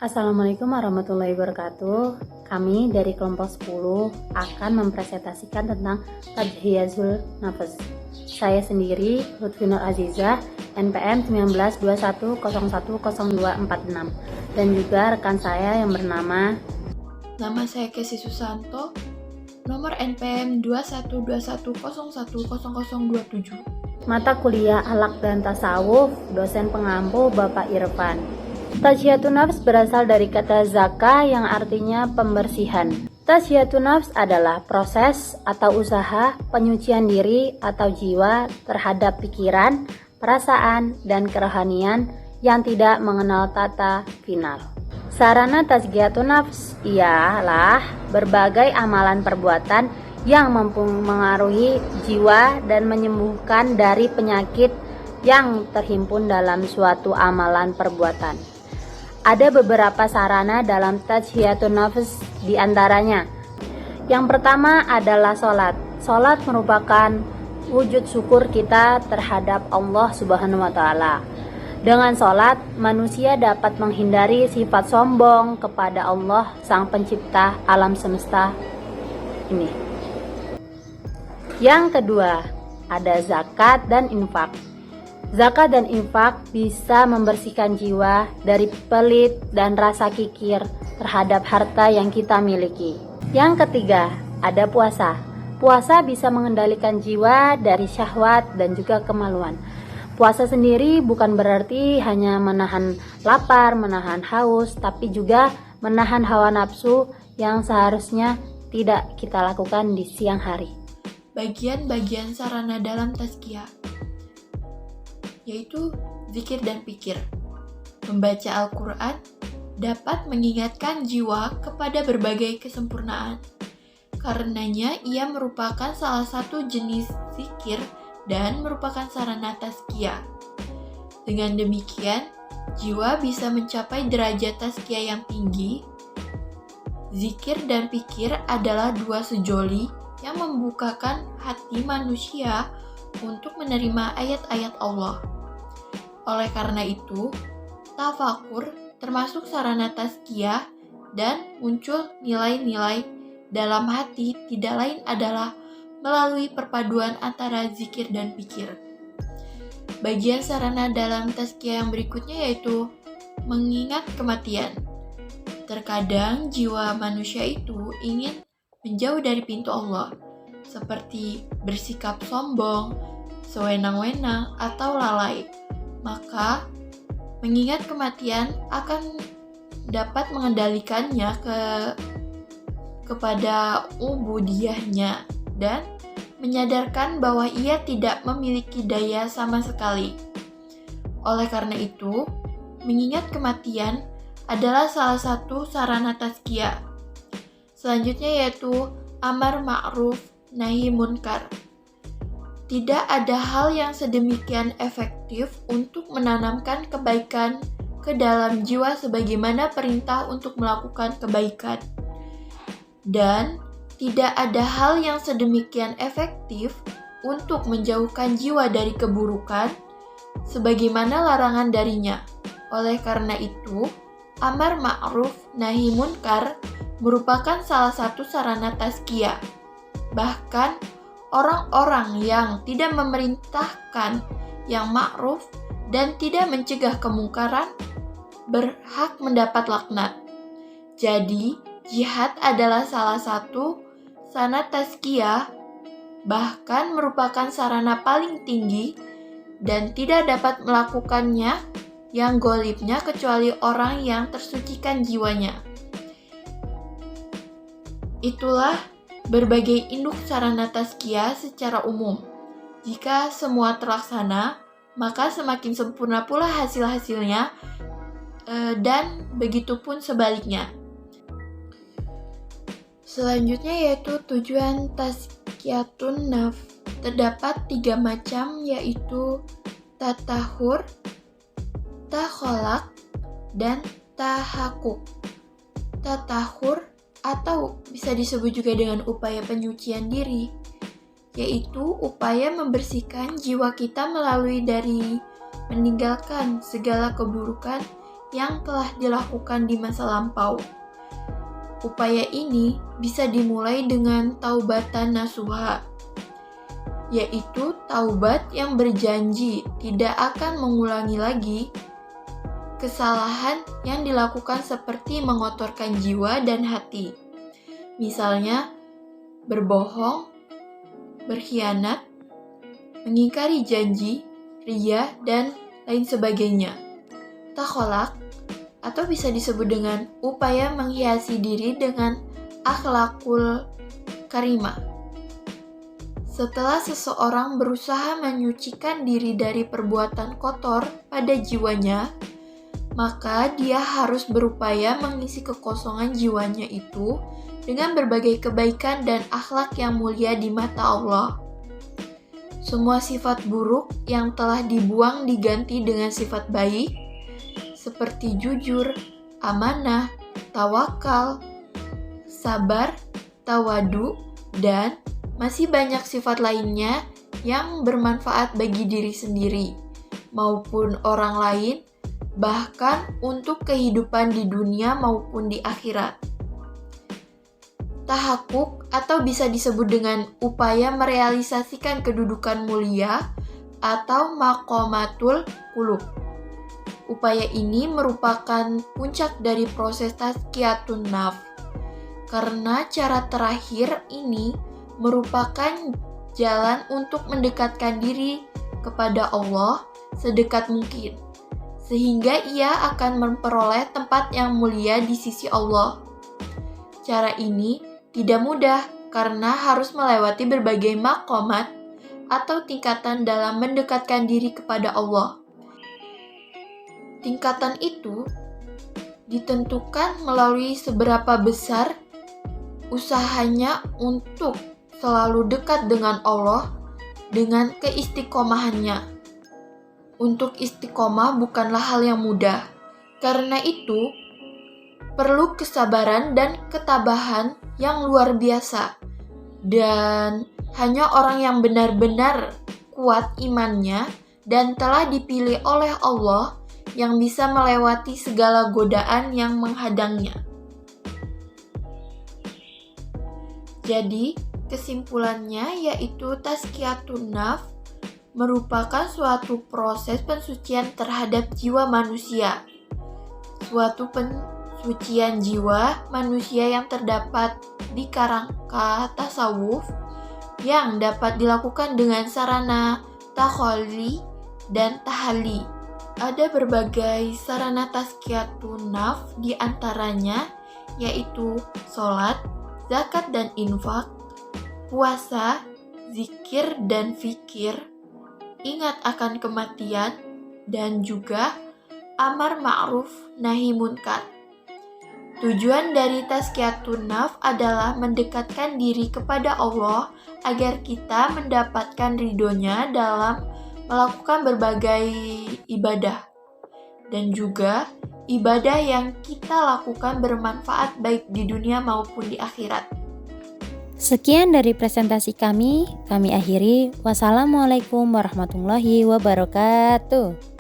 Assalamualaikum warahmatullahi wabarakatuh. Kami dari kelompok 10 akan mempresentasikan tentang Tadhiyatul Nafas. Saya sendiri Lutfi Nur Azizah, NPM 1921010246, dan juga rekan saya yang bernama Nama saya Kesi Susanto, nomor NPM 2121010027. mata kuliah Akhlak dan Tasawuf, dosen pengampu Bapak Irfan. Tazkiyatun nafs berasal dari kata zaka yang artinya pembersihan. Tazkiyatun nafs adalah proses atau usaha penyucian diri atau jiwa terhadap pikiran, perasaan, dan kerohanian yang tidak mengenal tata final. Sarana tazkiyatun nafs ialah berbagai amalan perbuatan yang mempengaruhi jiwa dan menyembuhkan dari penyakit yang terhimpun dalam suatu amalan perbuatan. Ada beberapa sarana dalam tazkiyatun nafs, di antaranya. Yang pertama adalah sholat. Sholat merupakan wujud syukur kita terhadap Allah Subhanahu wa Ta'ala. Dengan sholat, manusia dapat menghindari sifat sombong kepada Allah, Sang Pencipta alam semesta ini. Yang kedua, ada zakat dan infak. Zakat dan infak bisa membersihkan jiwa dari pelit dan rasa kikir terhadap harta yang kita miliki. Yang ketiga, ada puasa. Puasa bisa mengendalikan jiwa dari syahwat dan juga kemaluan. Puasa sendiri bukan berarti hanya menahan lapar, menahan haus, tapi juga menahan hawa nafsu yang seharusnya tidak kita lakukan di siang hari. Bagian-bagian sarana dalam tazkiyah, yaitu zikir dan pikir. Membaca Al-Quran dapat mengingatkan jiwa kepada berbagai kesempurnaan. Karenanya ia merupakan salah satu jenis zikir dan merupakan sarana tazkiyah. Dengan demikian, jiwa bisa mencapai derajat tazkiyah yang tinggi. Zikir dan pikir adalah dua sejoli yang membukakan hati manusia untuk menerima ayat-ayat Allah. Oleh karena itu, tafakur termasuk sarana tazkiyah dan muncul nilai-nilai dalam hati tidak lain adalah melalui perpaduan antara zikir dan pikir. Bagian sarana dalam tazkiyah yang berikutnya yaitu mengingat kematian. Terkadang jiwa manusia itu ingin menjauh dari pintu Allah, seperti bersikap sombong, sewenang-wenang, atau lalai. Maka, mengingat kematian akan dapat mengendalikannya kepada ubudiyahnya dan menyadarkan bahwa ia tidak memiliki daya sama sekali. Oleh karena itu, mengingat kematian adalah salah satu sarana tazkiyah. Selanjutnya yaitu amar ma'ruf nahi munkar. Tidak ada hal yang sedemikian efektif untuk menanamkan kebaikan ke dalam jiwa sebagaimana perintah untuk melakukan kebaikan. Dan tidak ada hal yang sedemikian efektif untuk menjauhkan jiwa dari keburukan sebagaimana larangan darinya. Oleh karena itu, amar ma'ruf nahi munkar merupakan salah satu sarana tazkiyah. Bahkan orang-orang yang tidak memerintahkan yang ma'ruf dan tidak mencegah kemungkaran berhak mendapat laknat. Jadi, jihad adalah salah satu sarana tazkiyah, bahkan merupakan sarana paling tinggi dan tidak dapat melakukannya yang golibnya kecuali orang yang tersucikan jiwanya. Itulah berbagai induk sarana tazkiyah secara umum. Jika semua terlaksana, maka semakin sempurna pula hasil-hasilnya, dan begitu pun sebaliknya. Selanjutnya yaitu tujuan tazkiyatun nafs. Terdapat 3 macam, yaitu tatahur, takholak, dan tahakuk. Tatahur atau bisa disebut juga dengan upaya penyucian diri yaitu upaya membersihkan jiwa kita melalui dari meninggalkan segala keburukan yang telah dilakukan di masa lampau. Upaya ini bisa dimulai dengan taubatan nasuha, yaitu taubat yang berjanji tidak akan mengulangi lagi kesalahan yang dilakukan seperti mengotorkan jiwa dan hati. Misalnya, berbohong, berkhianat, mengingkari janji, riya, dan lain sebagainya. Takholak, atau bisa disebut dengan upaya menghiasi diri dengan akhlakul karimah. Setelah seseorang berusaha menyucikan diri dari perbuatan kotor pada jiwanya, maka dia harus berupaya mengisi kekosongan jiwanya itu dengan berbagai kebaikan dan akhlak yang mulia di mata Allah. Semua sifat buruk yang telah dibuang diganti dengan sifat baik, seperti jujur, amanah, tawakal, sabar, tawadu, dan masih banyak sifat lainnya yang bermanfaat bagi diri sendiri maupun orang lain, bahkan untuk kehidupan di dunia maupun di akhirat. Tahakkuk atau bisa disebut dengan upaya merealisasikan kedudukan mulia atau maqamatul qulub. Upaya ini merupakan puncak dari proses tazkiyatun nafs, karena cara terakhir ini merupakan jalan untuk mendekatkan diri kepada Allah sedekat mungkin, sehingga ia akan memperoleh tempat yang mulia di sisi Allah. Cara ini tidak mudah karena harus melewati berbagai maqamat atau tingkatan dalam mendekatkan diri kepada Allah. Tingkatan itu ditentukan melalui seberapa besar usahanya untuk selalu dekat dengan Allah dengan keistiqomahannya. Untuk istiqomah bukanlah hal yang mudah. Karena itu, perlu kesabaran dan ketabahan yang luar biasa. Dan hanya orang yang benar-benar kuat imannya dan telah dipilih oleh Allah yang bisa melewati segala godaan yang menghadangnya. Jadi, kesimpulannya yaitu tazkiyatun nafs merupakan suatu proses pensucian terhadap jiwa manusia. Suatu pensucian jiwa manusia yang terdapat di kerangka tasawuf yang dapat dilakukan dengan sarana takhalli dan tahalli. Ada berbagai sarana tazkiyatun nafs, di antaranya yaitu sholat, zakat dan infak, puasa, zikir dan fikir, ingat akan kematian, dan juga amar ma'ruf nahi munkar. Tujuan dari tazkiyatun nafs adalah mendekatkan diri kepada Allah agar kita mendapatkan ridhonya dalam melakukan berbagai ibadah, dan juga ibadah yang kita lakukan bermanfaat baik di dunia maupun di akhirat. Sekian dari presentasi kami akhiri. Wassalamualaikum warahmatullahi wabarakatuh.